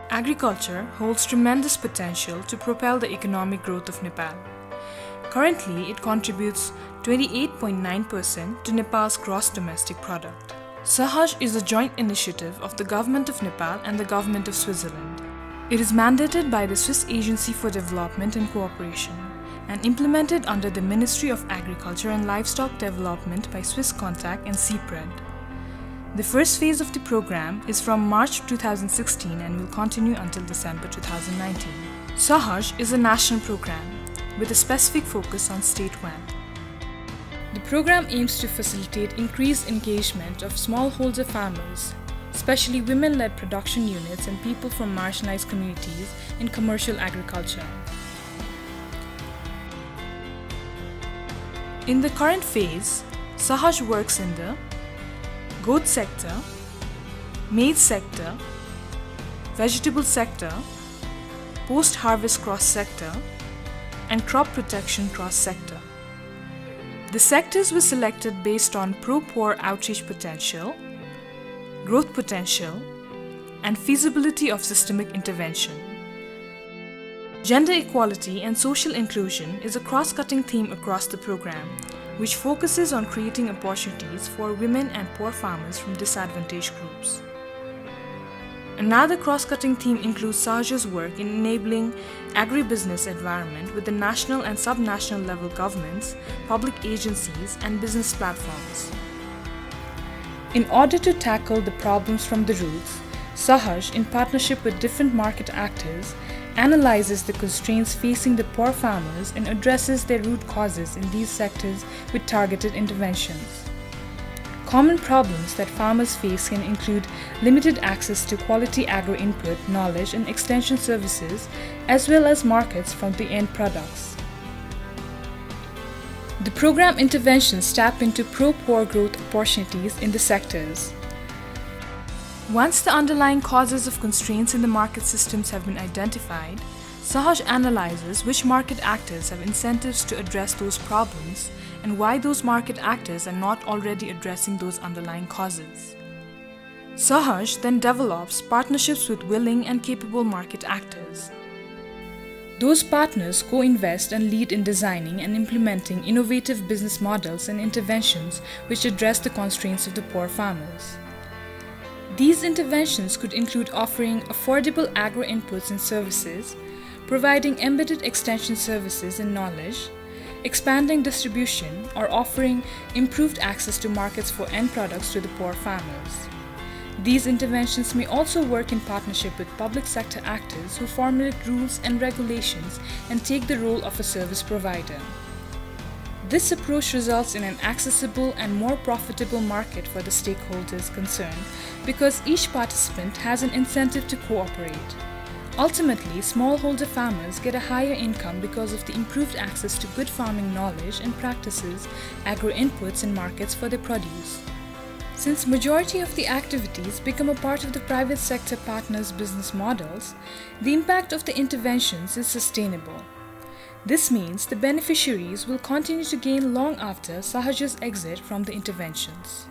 Agriculture holds tremendous potential to propel the economic growth of Nepal. Currently, it contributes 28.9% to Nepal's gross domestic product. Sahaj is a joint initiative of the Government of Nepal and the Government of Switzerland. It is mandated by the Swiss Agency for Development and Cooperation and implemented under the Ministry of Agriculture and Livestock Development by Swiss Contact and CPRED. The first phase of the program is from March 2016 and will continue until December 2019. Sahaj is a national program with a specific focus on state WAN. The program aims to facilitate increased engagement of smallholder farmers, especially women-led production units and people from marginalized communities in commercial agriculture. In the current phase, Sahaj works in the goat sector, maize sector, vegetable sector, post-harvest cross sector, and crop protection cross sector. The sectors were selected based on pro-poor outreach potential, growth potential, and feasibility of systemic intervention. Gender equality and social inclusion is a cross-cutting theme across the program, which focuses on creating opportunities for women and poor farmers from disadvantaged groups. Another cross-cutting theme includes Sahaj's work in enabling agribusiness environment with the national and subnational level governments, public agencies, and business platforms. In order to tackle the problems from the roots, Sahaj, in partnership with different market actors, analyzes the constraints facing the poor farmers and addresses their root causes in these sectors with targeted interventions. Common problems that farmers face can include limited access to quality agro-input, knowledge and extension services, as well as markets from the end products. The program interventions tap into pro-poor growth opportunities in the sectors. Once the underlying causes of constraints in the market systems have been identified, Sahaj analyzes which market actors have incentives to address those problems and why those market actors are not already addressing those underlying causes. Sahaj then develops partnerships with willing and capable market actors. Those partners co-invest and lead in designing and implementing innovative business models and interventions which address the constraints of the poor farmers. These interventions could include offering affordable agro-inputs and services, providing embedded extension services and knowledge, expanding distribution, or offering improved access to markets for end products to the poor farmers. These interventions may also work in partnership with public sector actors who formulate rules and regulations and take the role of a service provider. This approach results in an accessible and more profitable market for the stakeholders concerned because each participant has an incentive to cooperate. Ultimately, smallholder farmers get a higher income because of the improved access to good farming knowledge and practices, agro-inputs and markets for their produce. Since majority of the activities become a part of the private sector partners' business models, the impact of the interventions is sustainable. This means the beneficiaries will continue to gain long after Sahaj's exit from the interventions.